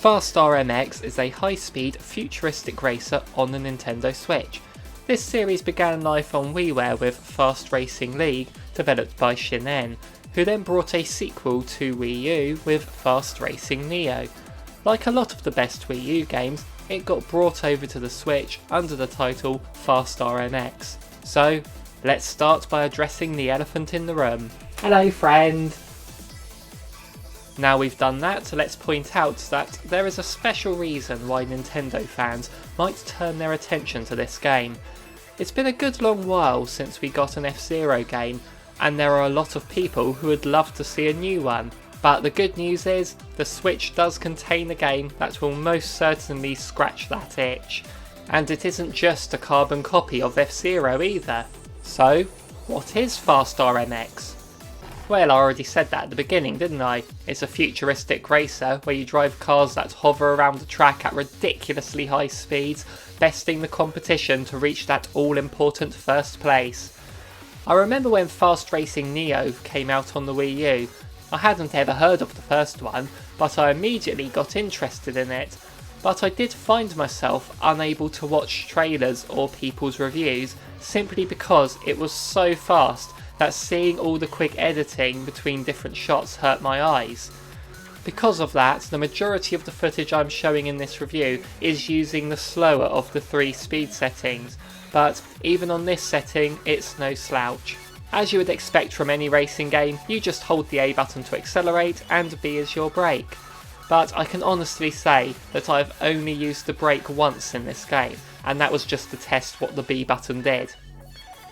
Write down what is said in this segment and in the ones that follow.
Fast RMX is a high-speed, futuristic racer on the Nintendo Switch. This series began life on WiiWare with Fast Racing League, developed by shin'en, who then brought a sequel to Wii U with Fast Racing Neo. Like a lot of the best Wii U games, it got brought over to the Switch under the title Fast RMX. So, let's start by addressing the elephant in the room. Hello friend! Now we've done that, let's point out that there is a special reason why Nintendo fans might turn their attention to this game. It's been a good long while since we got an F-Zero game, and there are a lot of people who would love to see a new one. But the good news is, the Switch does contain a game that will most certainly scratch that itch. And it isn't just a carbon copy of F-Zero either. So, what is Fast RMX? Well, I already said that at the beginning, didn't I? It's a futuristic racer where you drive cars that hover around the track at ridiculously high speeds, besting the competition to reach that all-important first place. I remember when Fast Racing Neo came out on the Wii U. I hadn't ever heard of the first one, but I immediately got interested in it. But I did find myself unable to watch trailers or people's reviews simply because it was so fast that seeing all the quick editing between different shots hurt my eyes. Because of that, the majority of the footage I'm showing in this review is using the slower of the 3 speed settings, but even on this setting, it's no slouch. As you would expect from any racing game, you just hold the A button to accelerate and B is your brake. But I can honestly say that I've only used the brake once in this game, and that was just to test what the B button did.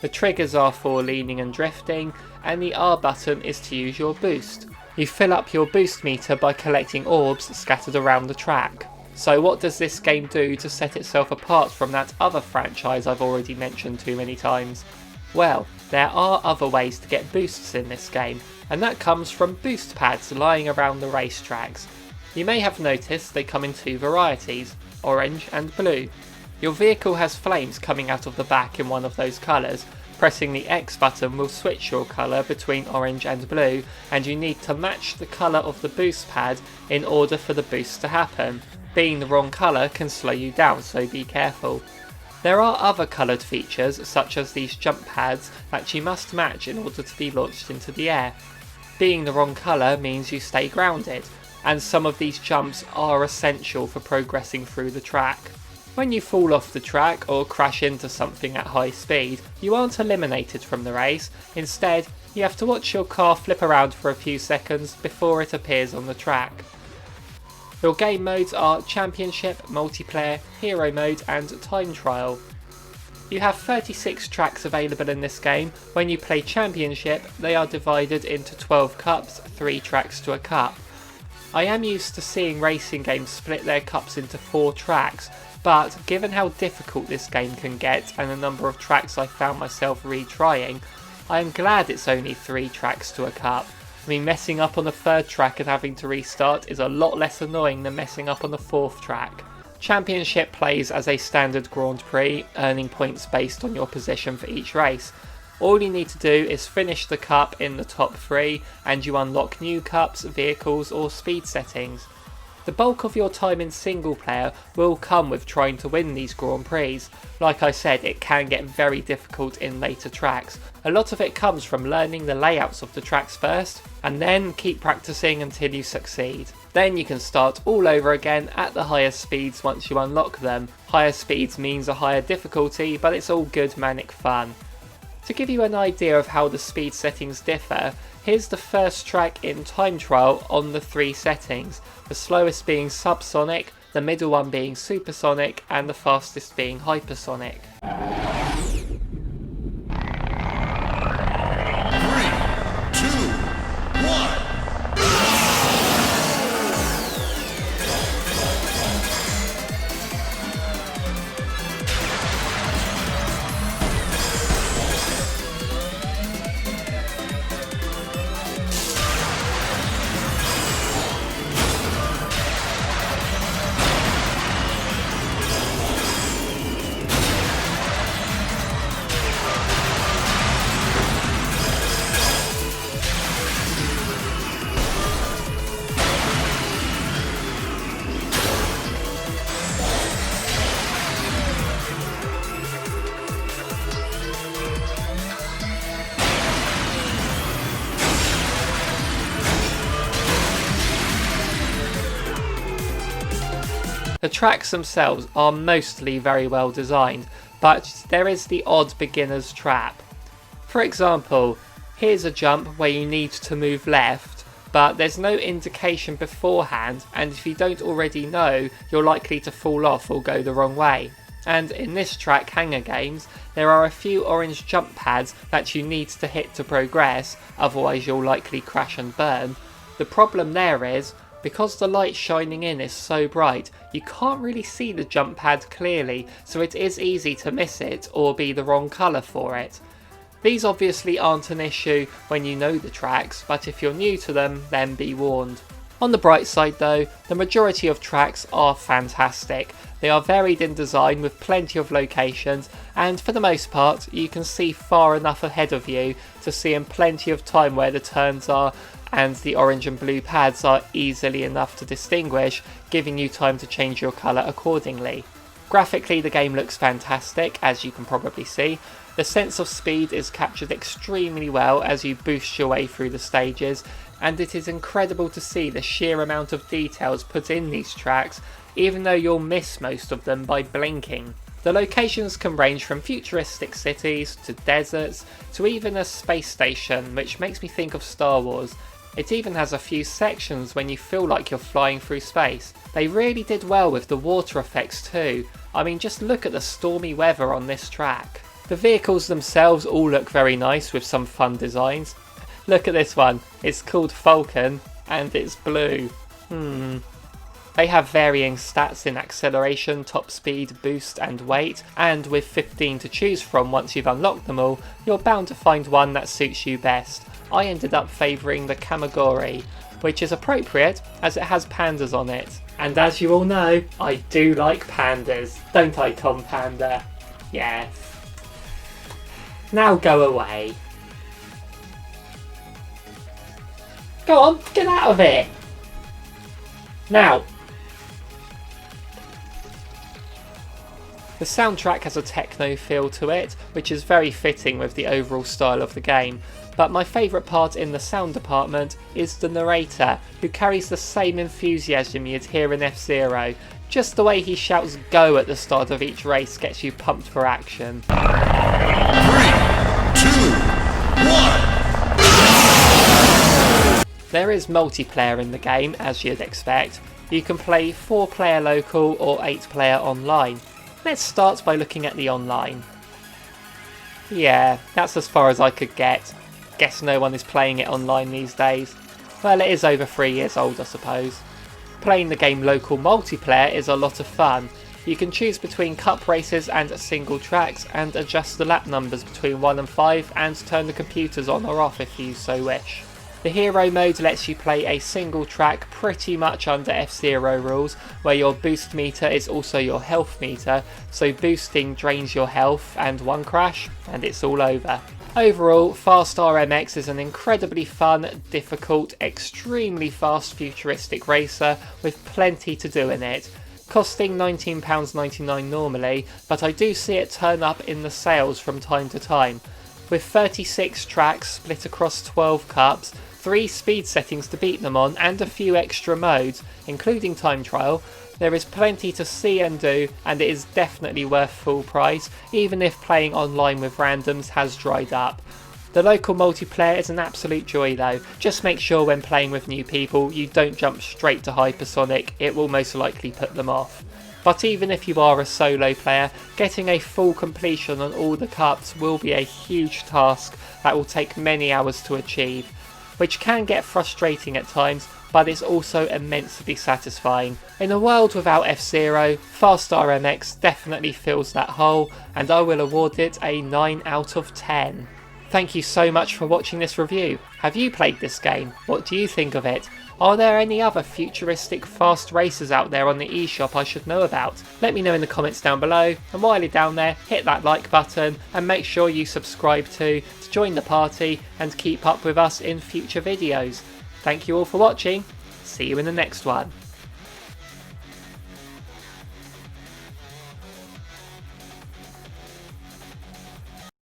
The triggers are for leaning and drifting, and the R button is to use your boost. You fill up your boost meter by collecting orbs scattered around the track. So what does this game do to set itself apart from that other franchise I've already mentioned too many times? Well, there are other ways to get boosts in this game, and that comes from boost pads lying around the racetracks. You may have noticed they come in 2 varieties, orange and blue. Your vehicle has flames coming out of the back in one of those colours. Pressing the X button will switch your colour between orange and blue, and you need to match the colour of the boost pad in order for the boost to happen. Being the wrong colour can slow you down, so be careful. There are other coloured features, such as these jump pads, that you must match in order to be launched into the air. Being the wrong colour means you stay grounded, and some of these jumps are essential for progressing through the track. When you fall off the track or crash into something at high speed, you aren't eliminated from the race. Instead, you have to watch your car flip around for a few seconds before it appears on the track. Your game modes are Championship, Multiplayer, Hero Mode and Time Trial. You have 36 tracks available in this game. When you play Championship, they are divided into 12 cups, 3 tracks to a cup. I am used to seeing racing games split their cups into 4 tracks, but given how difficult this game can get and the number of tracks I found myself retrying, I am glad it's only 3 tracks to a cup. I mean, messing up on the 3rd track and having to restart is a lot less annoying than messing up on the 4th track. Championship plays as a standard Grand Prix, earning points based on your position for each race. All you need to do is finish the cup in the top 3 and you unlock new cups, vehicles or speed settings. The bulk of your time in single player will come with trying to win these Grand Prix. Like I said, it can get very difficult in later tracks. A lot of it comes from learning the layouts of the tracks first, and then keep practicing until you succeed. Then you can start all over again at the higher speeds once you unlock them. Higher speeds means a higher difficulty, but it's all good manic fun. To give you an idea of how the speed settings differ, here's the first track in Time Trial on the 3 settings, the slowest being subsonic, the middle one being supersonic, and the fastest being hypersonic. 3, 2, 1. The tracks themselves are mostly very well designed, but there is the odd beginner's trap. For example, here's a jump where you need to move left, but there's no indication beforehand, and if you don't already know, you're likely to fall off or go the wrong way. And in this track, Hangar Games, there are a few orange jump pads that you need to hit to progress, otherwise you'll likely crash and burn. The problem there is, because the light shining in is so bright, you can't really see the jump pad clearly, so it is easy to miss it or be the wrong colour for it. These obviously aren't an issue when you know the tracks, but if you're new to them, then be warned. On the bright side though, the majority of tracks are fantastic. They are varied in design with plenty of locations, and for the most part you can see far enough ahead of you to see in plenty of time where the turns are, and the orange and blue pads are easily enough to distinguish, giving you time to change your colour accordingly. Graphically the game looks fantastic, as you can probably see. The sense of speed is captured extremely well as you boost your way through the stages, and it is incredible to see the sheer amount of details put in these tracks, even though you'll miss most of them by blinking. The locations can range from futuristic cities to deserts to even a space station, which makes me think of Star Wars. It even has a few sections when you feel like you're flying through space. They really did well with the water effects too. I mean, just look at the stormy weather on this track. The vehicles themselves all look very nice with some fun designs. Look at this one, it's called Falcon and it's blue. They have varying stats in acceleration, top speed, boost and weight, and with 15 to choose from once you've unlocked them all, you're bound to find one that suits you best. I ended up favouring the Kamagori, which is appropriate as it has pandas on it. And as you all know, I do like pandas, don't I, Tom Panda? Yes. Now go away. Go on, get out of it! Now! The soundtrack has a techno feel to it, which is very fitting with the overall style of the game, but my favourite part in the sound department is the narrator, who carries the same enthusiasm you'd hear in F-Zero. Just the way he shouts "Go" at the start of each race gets you pumped for action. 3, 2, 1. There is multiplayer in the game, as you'd expect. You can play 4-player local or 8-player online. Let's start by looking at the online. Yeah, that's as far as I could get. Guess no one is playing it online these days. Well, it is over 3 years old, I suppose. Playing the game local multiplayer is a lot of fun. You can choose between cup races and single tracks and adjust the lap numbers between 1 and 5 and turn the computers on or off if you so wish. The hero mode lets you play a single track pretty much under F-Zero rules, where your boost meter is also your health meter, so boosting drains your health and one crash and it's all over. Overall, Fast RMX is an incredibly fun, difficult, extremely fast futuristic racer with plenty to do in it. Costing £19.99 normally, but I do see it turn up in the sales from time to time. With 36 tracks split across 12 cups, 3 speed settings to beat them on and a few extra modes, including time trial, there is plenty to see and do, and it is definitely worth full price, even if playing online with randoms has dried up. The local multiplayer is an absolute joy though. Just make sure when playing with new people you don't jump straight to hypersonic, it will most likely put them off. But even if you are a solo player, getting a full completion on all the cups will be a huge task that will take many hours to achieve, which can get frustrating at times, but it's also immensely satisfying. In a world without F-Zero, Fast RMX definitely fills that hole, and I will award it a 9 out of 10. Thank you so much for watching this review. Have you played this game? What do you think of it? Are there any other futuristic fast racers out there on the eShop I should know about? Let me know in the comments down below, and while you're down there, hit that like button and make sure you subscribe to join the party and keep up with us in future videos. Thank you all for watching, see you in the next one.